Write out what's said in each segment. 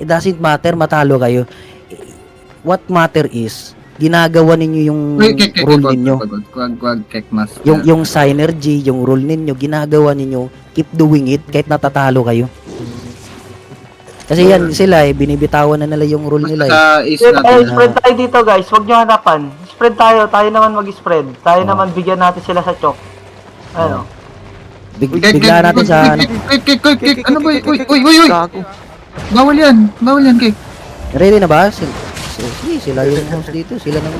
It doesn't matter, matalo kayo. What matter is, ginagawa ninyo yung rule ninyo. Wag, Kekmas. Yung synergy, yung rule ninyo, ginagawa ninyo, keep doing it kahit natatalo kayo. Kasi yan sila binibitawan na nila yung rule nila Spread tayo dito guys, huwag nyo hanapan. Spread tayo naman mag-spread. Tayo naman bigyan natin sila sa chok. Ano? Bigla natin sa ano. Kek, ano ba? Uy. Bawal yan, Kek. Ready na ba? Sige, sila yung host dito, sila ng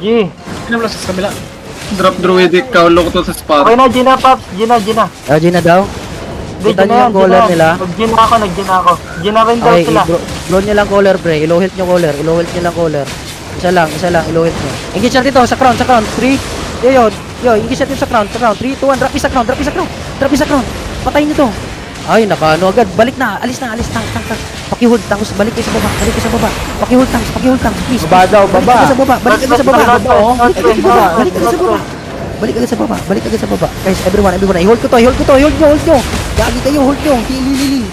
G. Ano lang sa kabila? Drop druidic, kaulo ko to sa spot. Okay na, Gina Pops. Gina. G na daw. Kita niyo yung caller nila. Nag-Gina ako. Gina rin daw Okay, sila. bro nyo lang caller, pre. Ilo health nyo caller. Isa lang, ilo health nyo. Engage natin dito, sa crown. 3, yo, engage natin sa crown. 3, 2, 1, drop isa crown. Patayin nyo to. Ay, nakaano agad. Balik na, alis na. Paki-hold tanks, balik kayo sa baba. Paki-hold tanks, please. Baba daw, baba. Balik agad sa baba. Guys, everyone. I-hold ko to. Hold nyo. Gagi kayo, hold nyo. Lili.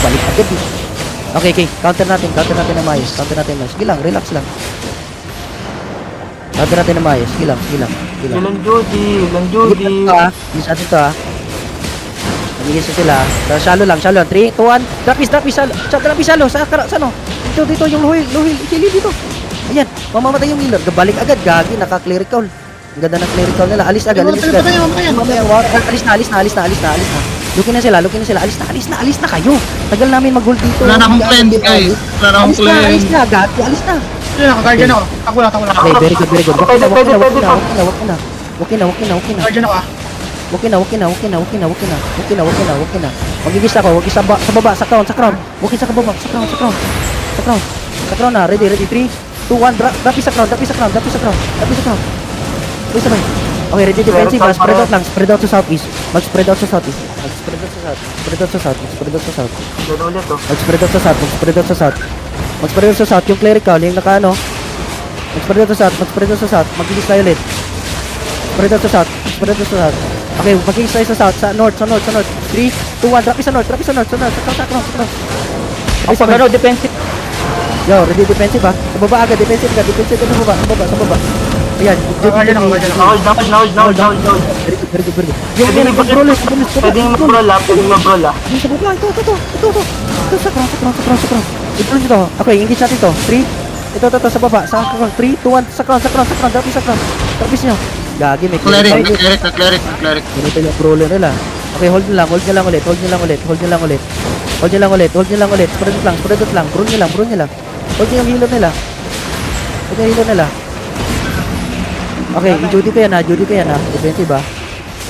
Balik agad eh. Okay. Counter natin na maayos. Sige lang, relax lang. Counter natin na maayos. Sige lang. Ilang Judy. Isa natin to Nagigis sila. Shallow lang. 3, 2, 1. Drop is shallow. Sa ano? Dito yung luhil. Ikili dito. Ayan. Mamamatay yung healer. Balik agad. Gagi. Naka-clear call. Ang ganda ng clear call nila. Alis agad. Alis na. Lookin na sila. Alis na kayo. Tagal namin mag-hold dito. Wala na akong cleanse, guys. Alis na. Gagi. Alis na. Guardian ako. Ako lang. Okay, very good. Wag na. Guardian ako Wag na. Magigis ako. Wag sa baba. Sa crown. Wag sa baba. Sa crown na. Ready. 3, 2, 1. Drop sa crown. Uy, sabay. Okay, ready defensive. Spread out sa southeast. Mag-spread out sa south. Mag-spread out sa south. Yung clerical, yung naka-ano. Mag-spread out sa south. Magigis tayo ulit. Spread out sa south. Okay, magigis tayo sa south. Sa north. 3, 2, 1. Drop sa north. Sa crown. Ano, defensive. Yo, ready defensive Sa baba agad. Defensive sa baba. Ayan. Guardian ako. Hold. Very good. Pwede mag-brawl ah. Sa baba, ito sa crown. Ito dito. Okay, engage natin to. 3. Ito sa baba. Sa crown. 3, 2, 1. Sa crown. Drop nyo. Gagi, may Cleric. Ganito yung brawler nila. Okay, hold nyo lang ulit. Spread out lang. Brawl nyo lang. Hold nyo yung healer nila. Okay, i-Judy ko yan ha. Defensive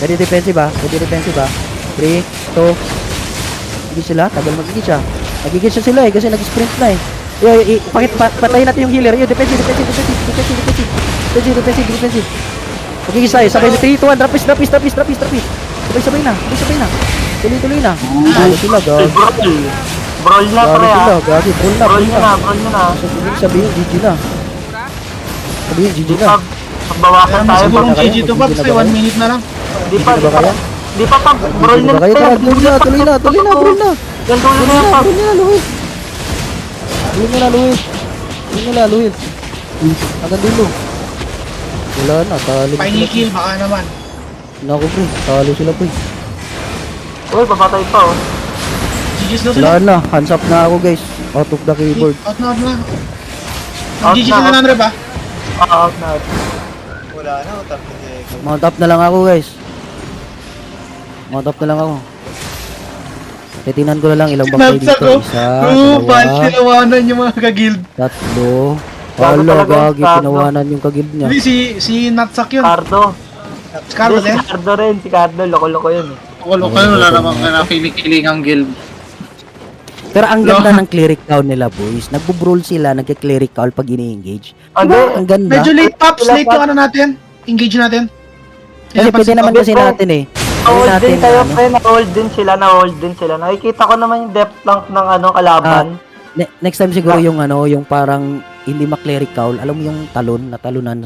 Ready defensive 3, 2. Hindi sila. Tagal magigit siya. Nagigit siya sila kasi nag-sprint na patayin natin yung healer. Defensive. Magigit tayo. Sabay 3, 2, 1. Drop is. Sabay na. Tuloy na. Ano sila, dog? Brawl na pre ah. Gagi, brawl na. Sabihin, GG na. Pagbawasan tayo. Siguro GG to Pops, 1 minute na lang. Di pa brawl na. Tuloy na. Brawl na. Yan dulo na yan Pops. Luhit na, Luhit. Hanggang dulo. Wala na, talo. Pahingi kill, baka naman. Naku, pre. Talo sila, pre. Uy, papatay pa oh. GG's daw Wala sila. na. Hands up na ako, guys. Out of the keyboard. Out na. Out GG's na. na nanre ba? Out na. Mount up na lang ako, guys. Titinan ko na lang ilang bangkay dito. Isa, dalawa, tinawanan yung mga kagild. 3. Gago Wala, talaga, gagi. gago. Tinawanan yung kagild niya. Hindi, si Natsak yun. Cardo. Si Carlo din. Si Cardo, loko-loko yun eh. Wala namang nakikiling ang guild. Pero ang ganda ng cleric count nila, boys. Nagbo-brawl sila, nagka-cleric count pag ini-engage. Hindi. Ang ganda. Medyo late Pops, late yung ano natin. Engage natin. Kasi pwede naman kasi natin Na-hold din kayo, pre. Na-hold din sila. Nakikita ko naman yung depth lang ng kalaban. Next time siguro yung yung parang hindi ma-cleric count. Alam mo yung talunan